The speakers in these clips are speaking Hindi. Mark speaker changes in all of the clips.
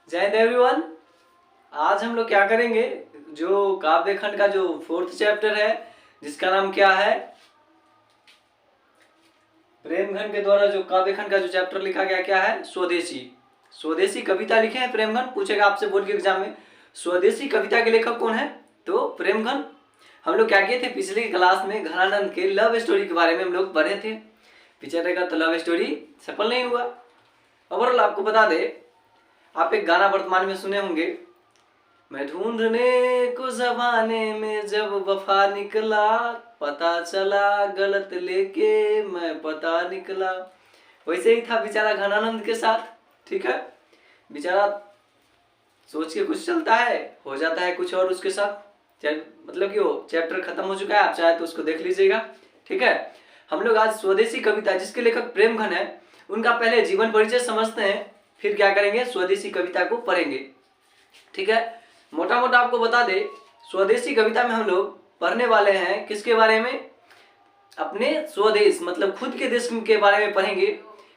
Speaker 1: जय हिंद एवरीवन। आज हम लोग क्या करेंगे, जो काव्य खंड का जो 4th चैप्टर है जिसका नाम क्या है, प्रेमघन के द्वारा जो काव्य खंड का जो चैप्टर लिखा गया क्या है, स्वदेशी। स्वदेशी कविता लिखे हैं प्रेमघन। पूछेगा आपसे बोर्ड के एग्जाम में, स्वदेशी कविता के लेखक कौन है, तो प्रेमघन। हम लोग क्या किए थे पिछली क्लास में, घनानंद के लव स्टोरी के बारे में हम लोग पढ़े थे। बेचारे का तो लव स्टोरी सफल नहीं हुआ। ओवरऑल आपको बता दे, आप एक गाना वर्तमान में सुने होंगे, मैं ढूंढने को जमाने में जब वफा निकला, पता चला गलत लेके मैं पता निकला। वैसे ही था बेचारा घनानंद के साथ। ठीक है, बेचारा सोच के कुछ चलता है, हो जाता है कुछ और उसके साथ। मतलब कि वो चैप्टर खत्म हो चुका है, आप चाहे तो उसको देख लीजिएगा। ठीक है, हम लोग आज स्वदेशी कविता जिसके लेखक प्रेमघन है उनका पहले जीवन परिचय समझते हैं, फिर क्या करेंगे, स्वदेशी कविता को पढ़ेंगे। ठीक है, मोटा मोटा आपको बता दे, स्वदेशी कविता में हम लोग पढ़ने वाले हैं किसके बारे में, अपने स्वदेश मतलब खुद के देश के बारे में पढ़ेंगे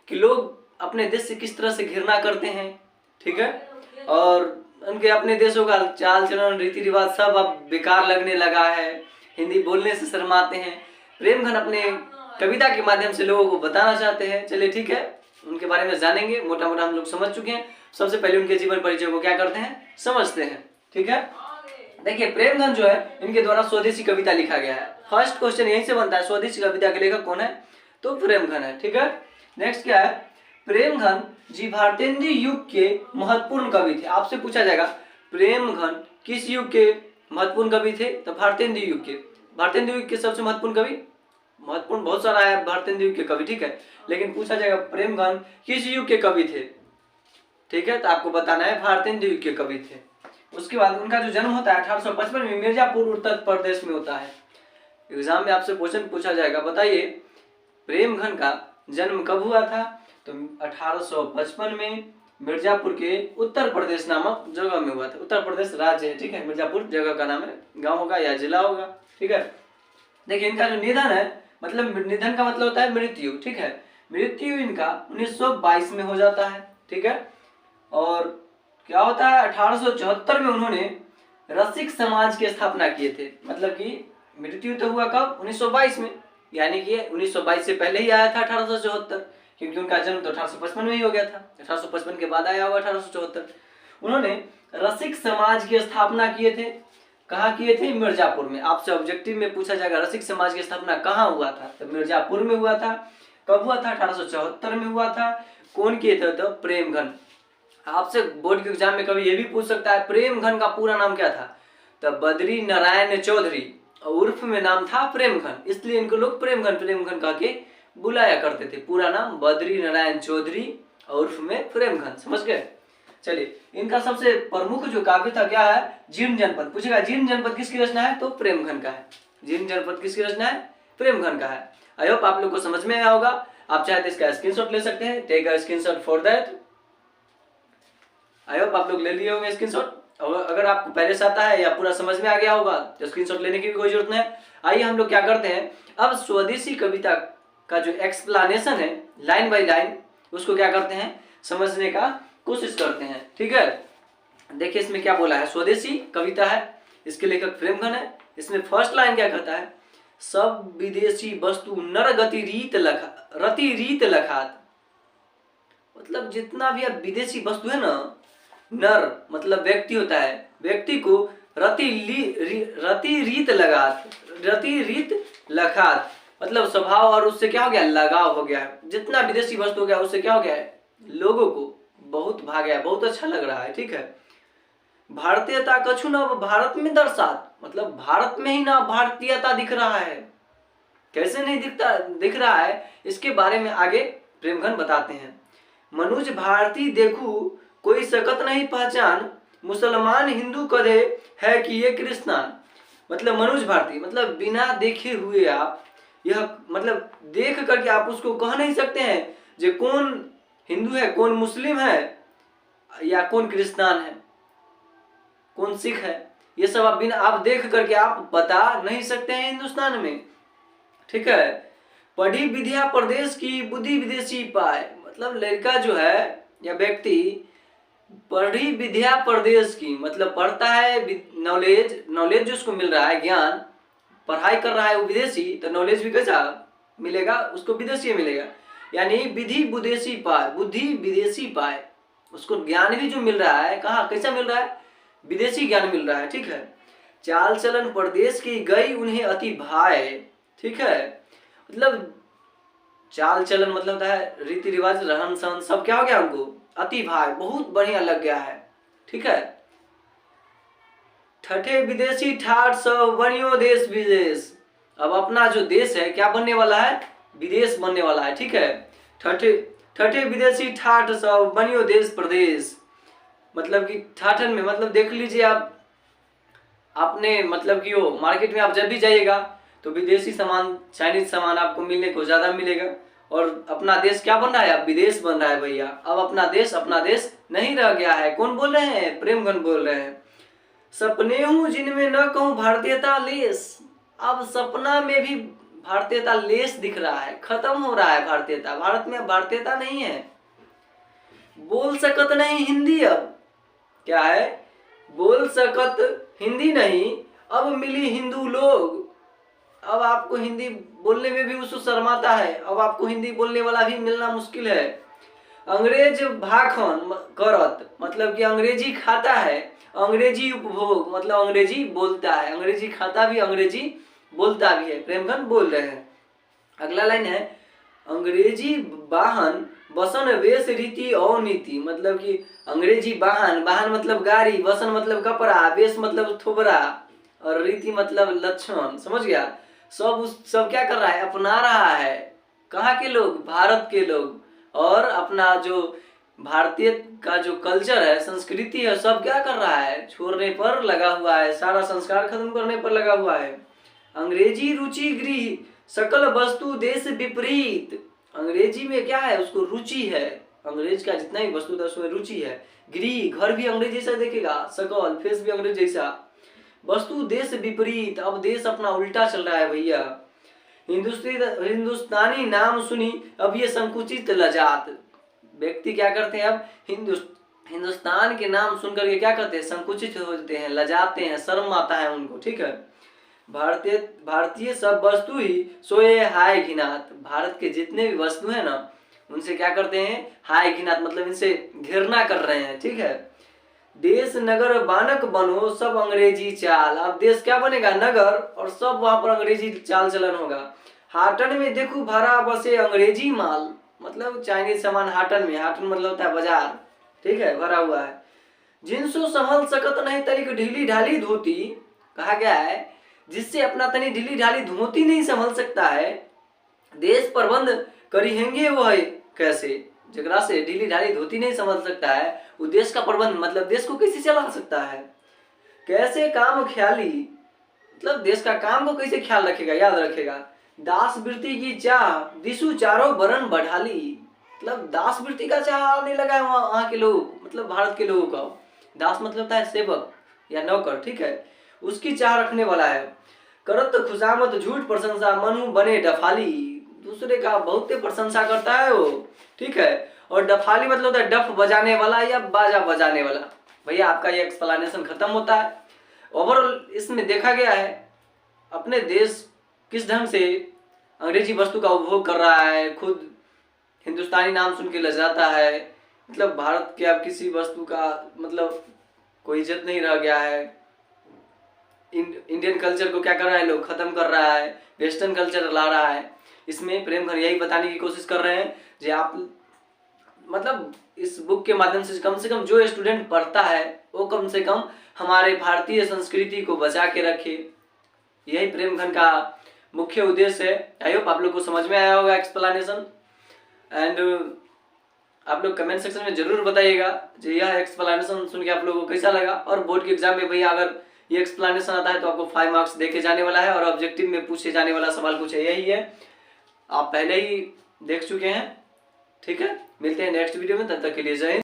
Speaker 1: कि लोग अपने देश से किस तरह से घृणा करते हैं। ठीक है, और उनके अपने देशों का चाल चलन रीति रिवाज सब अब बेकार लगने लगा है, हिंदी बोलने से शर्माते हैं। प्रेमघन अपने कविता के माध्यम से लोगों को बताना चाहते हैं। चलिए ठीक है, उनके बारे में जानेंगे। मोटा मोटा हम लोग समझ चुके हैं, सबसे पहले उनके जीवन परिचय को क्या करते हैं, समझते हैं। ठीक है, देखिए प्रेमघन जो है इनके द्वारा स्वदेशी कविता लिखा गया है। फर्स्ट क्वेश्चन यहीं से बनता है, स्वदेशी कविता के लेखक कौन है, तो प्रेमघन है। ठीक है, नेक्स्ट क्या है, प्रेमघन जी भारतेंदु युग के महत्वपूर्ण कवि थे। आपसे पूछा जाएगा प्रेमघन किस युग के महत्वपूर्ण कवि थे, तो भारतेंदु युग के। भारतेंदु युग के सबसे महत्वपूर्ण कवि, महत्वपूर्ण बहुत सारा है भारतेंदु युग के कवि। ठीक है, लेकिन पूछा जाएगा प्रेमघन किस युग के कवि थे। ठीक है, तो आपको बताना है भारतेंदु युग के कवि थे। उसके बाद उनका जो जन्म होता है 1855 में मिर्जापुर उत्तर प्रदेश में होता है। एग्जाम में आपसे क्वेश्चन पूछा जाएगा, बताइए प्रेमघन का जन्म कब हुआ था, तो 1855 में मिर्जापुर के उत्तर प्रदेश नामक जगह में हुआ था। उत्तर प्रदेश राज्य है। ठीक है, मिर्जापुर जगह का नाम है, गांव होगा या जिला होगा। ठीक है, देखिए इनका जो निधन है, मतलब निधन का मतलब होता है मृत्यु। ठीक है, मृत्यु इनका 1922 में हो जाता है। ठीक है, और क्या होता है 1874 में उन्होंने रसिक समाज की स्थापना किए थे। मतलब कि मृत्यु तो हुआ कब, 1922 में, यानी कि 1922 से पहले ही आया था 1874, क्योंकि उनका जन्म तो 1855 में ही हो गया था। 1855 के बाद आया होगा 1874। उन्होंने रसिक समाज की स्थापना किए थे। कहाँ किए थे, मिर्जापुर में। आपसे ऑब्जेक्टिव में पूछा जाएगा रसिक समाज की स्थापना कहाँ हुआ था, तो मिर्जापुर में हुआ था। कब हुआ था, 1874 में हुआ था। कौन किए थे, तो प्रेमघन। आपसे बोर्ड के एग्जाम में कभी ये भी पूछ सकता है प्रेमघन का पूरा नाम क्या था, तो बद्री नारायण चौधरी, उर्फ में नाम था प्रेमघन, इसलिए इनको लोग प्रेमघन प्रेमघन कह के बुलाया करते थे। पूरा नाम बद्री नारायण चौधरी, उर्फ में प्रेमघन। समझ गए। चलिए, इनका सबसे प्रमुख जो काव्य था क्या है, जीर्ण जनपद। पूछेगा जीर्ण जनपद किसकी रचना है, तो प्रेमघन का है। जीर्ण जनपद किसकी रचना है, प्रेमघन का है। आई होप आप लोग को समझ में आया होगा। आप चाहे तो इसका स्क्रीनशॉट ले सकते हैं, take a screenshot for that. I hope आप लोग ले लिए होंगे स्क्रीनशॉट। और अगर आपको पहले से आता है या पूरा समझ में आ गया होगा तो स्क्रीनशॉट लेने की भी कोई जरूरत नहीं है। आइए हम लोग क्या करते हैं, अब स्वदेशी कविता का जो एक्सप्लेनेशन है लाइन बाय लाइन, उसको क्या करते हैं, समझने का कोशिश करते हैं। ठीक है, देखिए इसमें क्या बोला है, स्वदेशी कविता है, इसके लेखक प्रेमघन है। इसमें फर्स्ट लाइन क्या कहता है, सब विदेशी वस्तु नर गति रीत लखात। मतलब जितना भी अब विदेशी वस्तु है ना, नर मतलब व्यक्ति होता है, व्यक्ति को रति रीत लखात, मतलब स्वभाव और उससे क्या हो गया, लगाव हो गया है। जितना विदेशी वस्तु हो गया उससे क्या हो गया है, लोगों को बहुत भाग गया, बहुत अच्छा लग रहा है। ठीक है, भारतीयता कछु न भारत में दर्शात, मतलब भारत में ही ना भारतीयता दिख रहा है। कैसे नहीं दिख रहा है, इसके बारे में आगे प्रेमघन बताते हैं। मनुज भारती देखू कोई सकत नहीं पहचान, मुसलमान हिंदू कदे है कि ये क्रिस्तान। मतलब मनुज भारती मतलब बिना देखे हुए आप यह मतलब देख करके आप उसको कह नहीं सकते हैं जो कौन हिंदू है, कौन मुस्लिम है, या कौन क्रिस्तान है, कौन सिख है। ये सब आप बिना आप देख करके आप बता नहीं सकते हैं हिंदुस्तान में। ठीक है, पढ़ी विद्या प्रदेश की बुद्धि विदेशी पाए, मतलब लड़का जो है या व्यक्ति पढ़ी विद्या परदेश की, मतलब पढ़ता है नॉलेज, नॉलेज जो उसको मिल रहा है, ज्ञान, पढ़ाई कर रहा है वो विदेशी, तो नॉलेज भी कैसा मिलेगा उसको, विदेशी मिलेगा। यानी विधि विदेशी पाए, बुद्धि विदेशी पाए, उसको ज्ञान भी जो मिल रहा है कहाँ, कैसा मिल रहा है, विदेशी ज्ञान मिल रहा है। ठीक है। चाल चलन परदेश की गई उन्हें अति भाए। ठीक है। मतलब चाल चलन मतलब होता है रीति रिवाज, रहन सहन, सब क्या हो गया उनको अति भाई, बहुत बढ़िया लग गया है। ठीक है। ठठे विदेशी ठाठ सब बनियो देश विदेश। अब अपना जो देश है क्या बनने वाला है, विदेश बनने वाला है। ठीक है। ठठे ठठे विदेशी ठाठ सब बनियो देश प्रदेश, मतलब कि ठाठन में मतलब देख लीजिए आप, आपने मतलब कि वो मार्केट में आप जब भी जाइएगा तो विदेशी सामान, चाइनीज सामान आपको मिलने को ज्यादा मिलेगा। और अपना देश क्या बन रहा है, अब विदेश बन रहा है भैया। अब अपना देश नहीं रह गया है। कौन बोल रहे हैं, प्रेमगन बोल रहे हैं। सपने हूं जिनमें न कहूं भारतीयता लेस। अब सपना में भी भारतीयता लेस दिख रहा है, खत्म हो रहा है भारतीयता, भारत में भारतीयता नहीं है। बोल सकत नहीं हिंदी, अब क्या है, बोल सकत हिंदी नहीं, अब मिली हिंदू लोग। अब आपको हिंदी बोलने में भी उसको शर्माता है, अब आपको हिंदी बोलने वाला भी मिलना मुश्किल है। अंग्रेज भाखन करत, मतलब कि अंग्रेजी खाता है, अंग्रेजी उपभोग मतलब अंग्रेजी बोलता है, अंग्रेजी खाता भी अंग्रेजी बोलता भी है, प्रेमगन बोल रहे हैं। अगला लाइन है अंग्रेजी वाहन बसन वेश रीति और नीति, मतलब कि अंग्रेजी वाहन, वाहन मतलब गाड़ी, बसन मतलब कपड़ा, वेश मतलब थोबरा, और रीति मतलब लक्षण, समझ गया। सब क्या कर रहा है, अपना रहा है। कहाँ के लोग, भारत के लोग। और अपना जो भारतीय का जो कल्चर है, संस्कृति है, सब क्या कर रहा है, छोड़ने पर लगा हुआ है, सारा संस्कार खत्म करने पर लगा हुआ है। अंग्रेजी रुचि गृह सकल वस्तु देश विपरीत, अंग्रेजी में क्या है, उसको रुचि है, अंग्रेज का जितना भी वस्तु था उसमें रुचि है। गृह घर भी अंग्रेज जैसा देखेगा, सकल फेस भी अंग्रेज जैसा, वस्तु देश विपरीत, अब देश अपना उल्टा चल रहा है भैया। हिंदुस्तानी नाम सुनी अब ये संकुचित लजात, व्यक्ति क्या करते हैं, अब हिंदुस्तान के नाम सुनकर के क्या करते हैं, संकुचित होते हैं, लजाते हैं, शर्म आता है उनको। ठीक है। भारतीय सब वस्तु ही सोए हाय घिनात, भारत के जितने भी वस्तु है ना उनसे क्या करते हैं, हाय घिनात मतलब इनसे घृणा कर रहे हैं। ठीक है। देश नगर बानक बनो सब अंग्रेजी चाल, अब देश क्या बनेगा, नगर, और सब वहां पर अंग्रेजी चाल चलन होगा। हाटन में देखो भरा बसे अंग्रेजी माल, मतलब चाइनीज सामान हाटन में, हाटन मतलब होता है बाजार। ठीक है, भरा हुआ है। जिनसो संभल सकत नहीं तनिक ढीली ढाली धोती, कहा गया है जिससे अपना तनी ढीली ढाली धोती नहीं संभल सकता है, देश प्रबंध करिहेंगे वह कैसे, जगरा से ढीली ढाली धोती नहीं समझ सकता है वो देश का प्रबंध मतलब देश को कैसे चला सकता है। कैसे काम ख्याली, मतलब देश का काम को कैसे ख्याल रखेगा, याद रखेगा। दास वृत्ति की चाह दिशु चारों बरन बढ़ाली, मतलब दास वृत्ति का चाह आने लगा है वहां के लोग, मतलब भारत के लोगों का। दास मतलब होता है सेवक या नौकर। ठीक है। उसकी चाह रखने वाला है। करत खुशामत झूठ प्रशंसा मनु बने डफाली, दूसरे का बहुत प्रशंसा करता है वो। ठीक है। और डफाली मतलब होता है डफ बजाने वाला या बाजा बजाने वाला। भैया आपका ये एक्सप्लेनेशन खत्म होता है। ओवरऑल इसमें देखा गया है अपने देश किस ढंग से अंग्रेजी वस्तु का उपभोग कर रहा है, खुद हिंदुस्तानी नाम सुन के लजाता है, मतलब भारत के अब किसी वस्तु का मतलब कोई इज्जत नहीं रह गया है। इंडियन कल्चर को क्या कर रहा है, लोग खत्म कर रहा है, वेस्टर्न कल्चर ला रहा है। इसमें प्रेमघन यही बताने की कोशिश कर रहे हैं जो आप मतलब इस बुक के माध्यम से कम जो स्टूडेंट पढ़ता है वो कम से कम हमारे भारतीय संस्कृति को बचा के रखे। यही प्रेमघन का मुख्य उद्देश्य है। आई होप आप लोग को समझ में आया होगा एक्सप्लेनेशन। एंड आप लोग कमेंट सेक्शन में जरूर बताइएगा जो यह एक्सप्लेनेशन सुन के आप लोगों को कैसा लगा। और बोर्ड के एग्जाम में भैया अगर ये एक्सप्लेनेशन आता है तो आपको 5 मार्क्स देके जाने वाला है। और ऑब्जेक्टिव में पूछे जाने वाला सवाल कुछ यही है, आप पहले ही देख चुके हैं। ठीक है, मिलते हैं नेक्स्ट वीडियो में, तब तक के लिए जय हिंद।